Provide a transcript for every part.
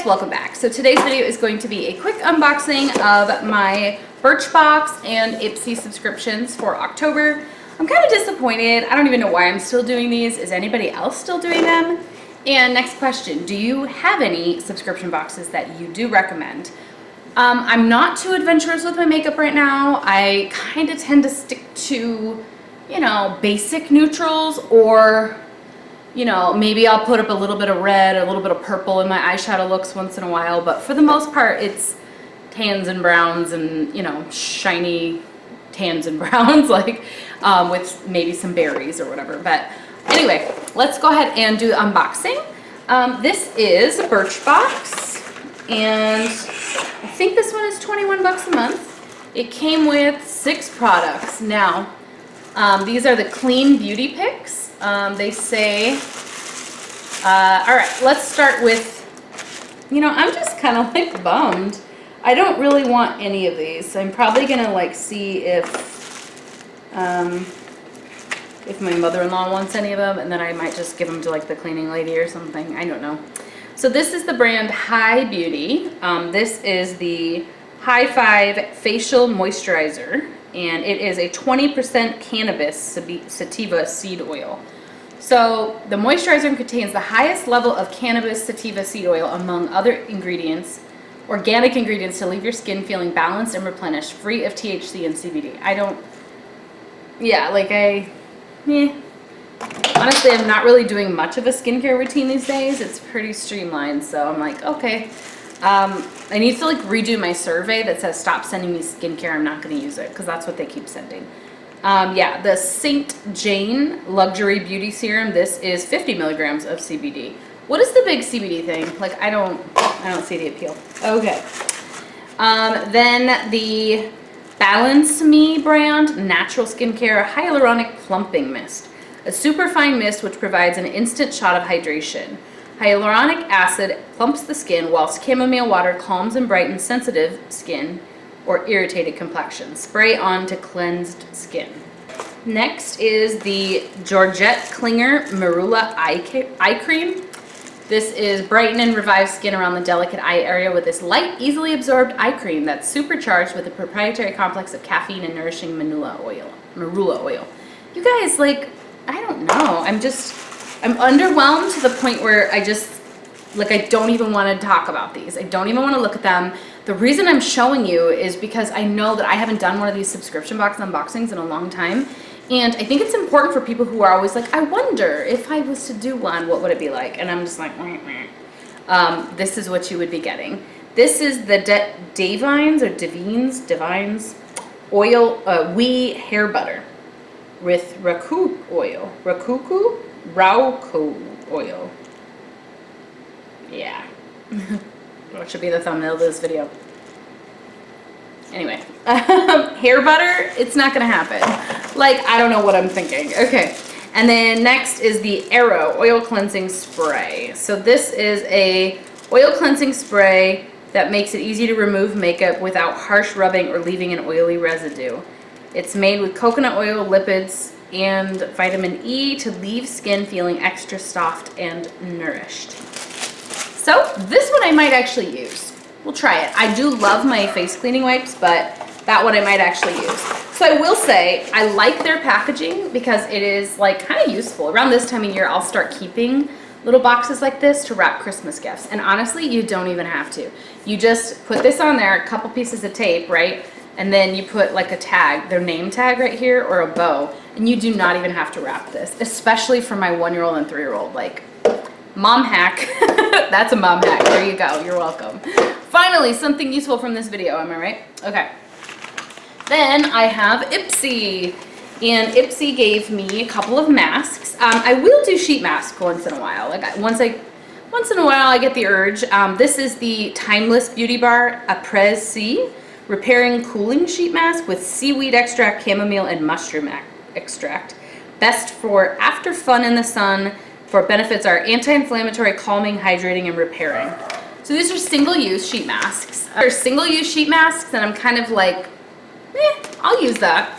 welcome back. So today's video is going to be a quick unboxing of my Birchbox and Ipsy subscriptions for October. I'm kind of disappointed. I don't even know why I'm still doing these. Is anybody else still doing them? And next question, do you have any subscription boxes that you do recommend? I'm not too adventurous with my makeup right now. I kind of tend to stick to, you know, basic neutrals, or you know, maybe I'll put up a little bit of red, a little bit of purple in my eyeshadow looks once in a while, but for the most part, it's tans and browns and, you know, shiny tans and browns, like with maybe some berries or whatever. But anyway, let's go ahead and do the unboxing. This is Birchbox, and I think this one is 21 bucks a month. It came with 6 products. Now, these are the clean beauty picks. They say, all right, let's start with, you know, I'm just kind of like bummed. I don't really want any of these. I'm probably gonna like see if my mother-in-law wants any of them, and then I might just give them to like the cleaning lady or something. I don't know. So this is the brand High Beauty. This is the High Five Facial Moisturizer, and it is a 20% cannabis sativa seed oil. So the moisturizer contains the highest level of cannabis sativa seed oil among other ingredients, organic ingredients, to leave your skin feeling balanced and replenished, free of THC and CBD. Honestly, I'm not really doing much of a skincare routine these days. It's pretty streamlined, so I'm like, okay. I need to like redo my survey that says stop sending me skincare. I'm not going to use it because that's what they keep sending. Yeah, the St. Jane Luxury Beauty Serum. This is 50 milligrams of CBD. What is the big CBD thing? Like, I don't see the appeal. Okay. Then the Balance Me brand Natural Skincare Hyaluronic Plumping Mist. A superfine mist which provides an instant shot of hydration. Hyaluronic acid plumps the skin, whilst chamomile water calms and brightens sensitive skin or irritated complexion. Spray on to cleansed skin. Next is the Georgette Klinger Marula Eye Cream. This is brighten and revive skin around the delicate eye area with this light, easily absorbed eye cream that's supercharged with a proprietary complex of caffeine and nourishing marula oil. You guys, like, I don't know. I'm underwhelmed to the point where I don't even want to talk about these. I don't even want to look at them. The reason I'm showing you is because I know that I haven't done one of these subscription box unboxings in a long time. And I think it's important for people who are always like, I wonder if I was to do one, what would it be like? And I'm just like, this is what you would be getting. This is the Divines oil, wee hair butter with Rakuku oil. Yeah. What should be the thumbnail of this video? Anyway, hair butter, it's not gonna happen. Like, I don't know what I'm thinking. Okay, and then next is the Arrow Oil Cleansing Spray. So this is a oil cleansing spray that makes it easy to remove makeup without harsh rubbing or leaving an oily residue. It's made with coconut oil, lipids, and vitamin E to leave skin feeling extra soft and nourished. So this one I might actually use. We'll try it. I do love my face cleaning wipes, but that one I might actually use. So I will say I like their packaging because it is like kind of useful. Around this time of year, I'll start keeping little boxes like this to wrap Christmas gifts. And honestly, you don't even have to. You just put this on there, a couple pieces of tape, right? And then you put like a tag, their name tag right here, or a bow, and you do not even have to wrap this, especially for my 1-year-old and 3-year-old. Like, mom hack. That's a mom hack. There you go. You're welcome. Finally, something useful from this video. Am I right? Okay. Then I have Ipsy. And Ipsy gave me a couple of masks. I will do sheet masks once in a while. Like once in a while I get the urge. This is the Timeless Beauty Bar Après Ski Repairing Cooling Sheet Mask with seaweed extract, chamomile, and mushroom extract. Best for after fun in the sun. For benefits are anti-inflammatory, calming, hydrating, and repairing. So these are single-use sheet masks. They're single-use sheet masks, and I'm kind of like, I'll use that.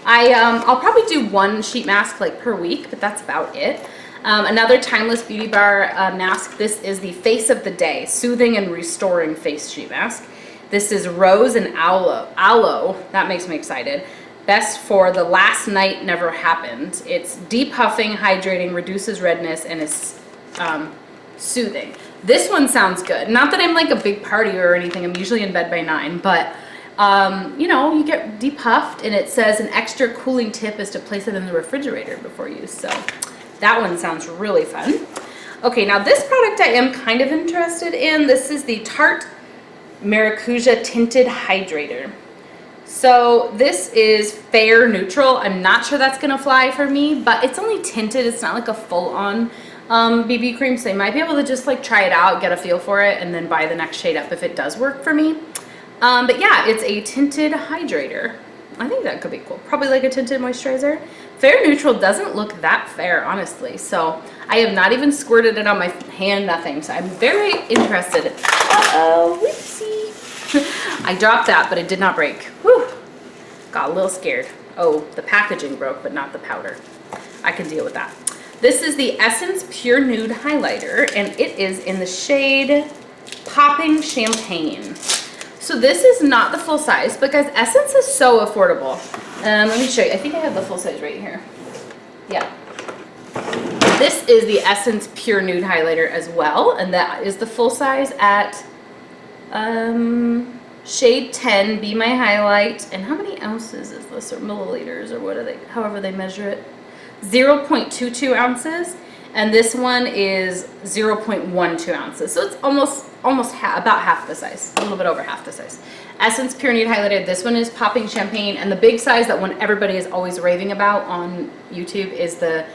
I'll probably do one sheet mask like per week, but that's about it. Another Timeless Beauty Bar mask. This is the Face of the Day, Soothing and Restoring Face Sheet Mask. This is Rose and Aloe. That makes me excited. Best for the last night never happened. It's depuffing, hydrating, reduces redness, and is soothing. This one sounds good. Not that I'm like a big partier or anything. I'm usually in bed by 9, but you know, you get depuffed, and it says an extra cooling tip is to place it in the refrigerator before use. So that one sounds really fun. Okay, now this product I am kind of interested in. This is the Tarte Maracuja Tinted Hydrator. So this is fair neutral. I'm not sure that's gonna fly for me, but it's only tinted. It's not like a full-on BB cream, so I might be able to just like try it out, get a feel for it, and then buy the next shade up if it does work for me. But yeah, it's a tinted hydrator. I think that could be cool. Probably like a tinted moisturizer. Fair neutral doesn't look that fair, honestly. So I have not even squirted it on my hand, nothing. So I'm very interested. Uh-oh, whoopsie. I dropped that, but it did not break. Whew. Got a little scared. Oh, the packaging broke, but not the powder. I can deal with that. This is the Essence Pure Nude Highlighter, and it is in the shade Popping Champagne. So this is not the full size, but guys, Essence is so affordable. Let me show you. I think I have the full size right here. Yeah. This is the Essence Pure Nude Highlighter as well, and that is the full size at shade 10, Be My Highlight. And how many ounces is this, or milliliters, or what are they, however they measure it? 0.22 ounces, and this one is 0.12 ounces. So it's about half the size, a little bit over half the size. Essence Pure Nude Highlighter. This one is Popping Champagne, and the big size that one everybody is always raving about on YouTube is the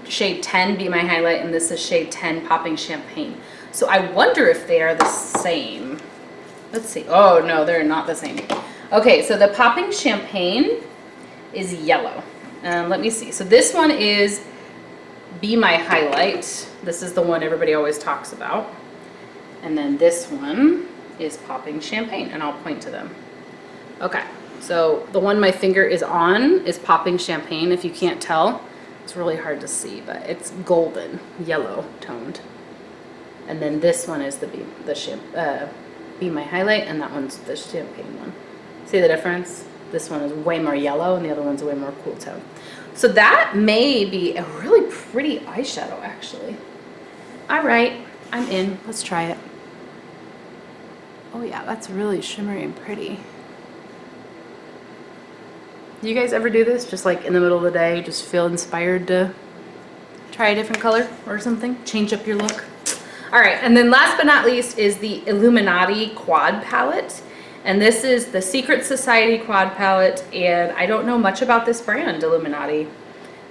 shade 10, Be My Highlight, and this is shade 10, Popping Champagne. So I wonder if they are the same. Let's see. Oh no, they're not the same. Okay, so the Popping Champagne is yellow. Let me see. So this one is Be My Highlight. This is the one everybody always talks about. And then this one is Popping Champagne, and I'll point to them. Okay, so the one my finger is on is Popping Champagne. If you can't tell, it's really hard to see, but it's golden, yellow toned. And then this one is Be My Highlight, and that one's the Champagne one. See the difference? This one is way more yellow, and the other one's way more cool tone. So that may be a really pretty eyeshadow, actually. All right, I'm in. Let's try it. Oh yeah, that's really shimmery and pretty. Do you guys ever do this? Just like in the middle of the day, just feel inspired to try a different color or something? Change up your look? All right, and then last but not least is the Illuminati Quad Palette. And this is the Secret Society Quad Palette, and I don't know much about this brand, Illuminati.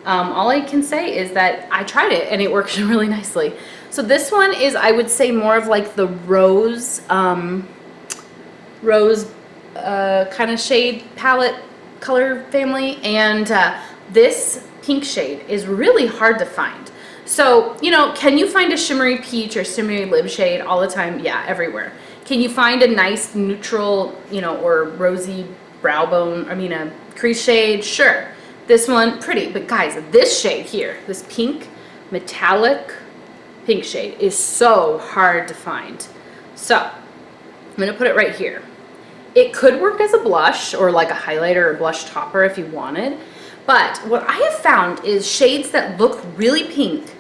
All I can say is that I tried it, and it works really nicely. So this one is, I would say, more of like the rose kind of shade palette color family, and this pink shade is really hard to find. So, you know, can you find a shimmery peach or shimmery lip shade all the time? Yeah, everywhere. Can you find a nice neutral, you know, or rosy brow bone, a crease shade? Sure. This one, pretty. But guys, this shade here, this pink, metallic pink shade is so hard to find. So, I'm going to put it right here. It could work as a blush or like a highlighter or blush topper if you wanted. But what I have found is shades that look really pink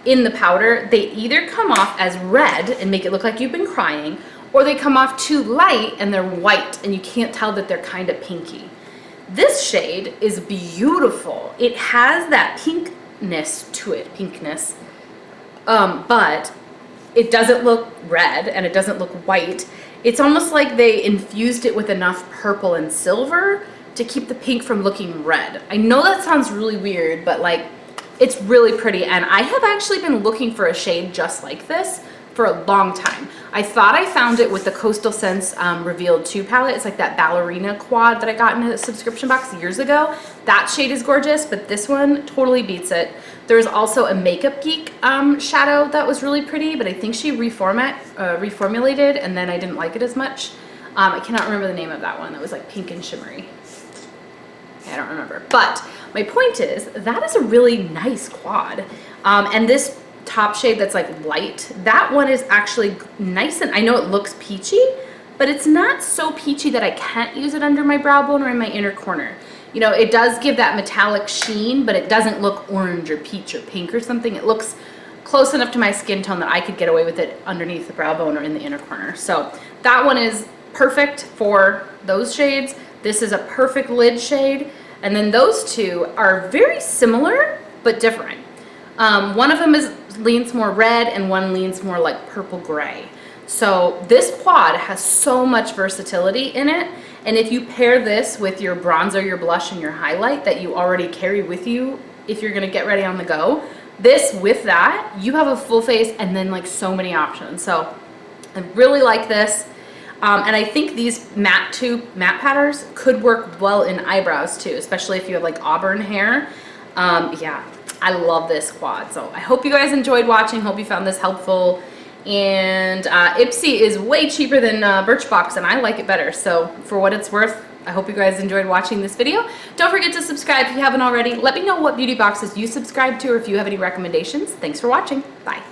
in the powder, they either come off as red and make it look like you've been crying, or they come off too light and they're white and you can't tell that they're kind of pinky. This shade is beautiful. It has that pinkness to it, but it doesn't look red and it doesn't look white. It's almost like they infused it with enough purple and silver to keep the pink from looking red. I know that sounds really weird, but like, it's really pretty, and I have actually been looking for a shade just like this for a long time. I thought I found it with the Coastal Scents Revealed 2 palette. It's like that ballerina quad that I got in a subscription box years ago. That shade is gorgeous, but this one totally beats it. There's also a Makeup Geek shadow that was really pretty, but I think she reformulated, and then I didn't like it as much. I cannot remember the name of that one that was like pink and shimmery. I don't remember. But my point is that is a really nice quad. And this top shade that's like light, that one is actually nice, and I know it looks peachy, but it's not so peachy that I can't use it under my brow bone or in my inner corner. You know, it does give that metallic sheen, but it doesn't look orange or peach or pink or something. It looks close enough to my skin tone that I could get away with it underneath the brow bone or in the inner corner. So that one is perfect for those shades. This is a perfect lid shade. And then those two are very similar, but different. One of them leans more red and one leans more like purple gray. So this quad has so much versatility in it. And if you pair this with your bronzer, your blush, and your highlight that you already carry with you if you're gonna get ready on the go, this with that, you have a full face and then like so many options. So I really like this. And I think these matte patters could work well in eyebrows too, especially if you have like auburn hair. Yeah, I love this quad. So I hope you guys enjoyed watching. Hope you found this helpful. And Ipsy is way cheaper than Birchbox, and I like it better. So for what it's worth, I hope you guys enjoyed watching this video. Don't forget to subscribe if you haven't already. Let me know what beauty boxes you subscribe to or if you have any recommendations. Thanks for watching. Bye.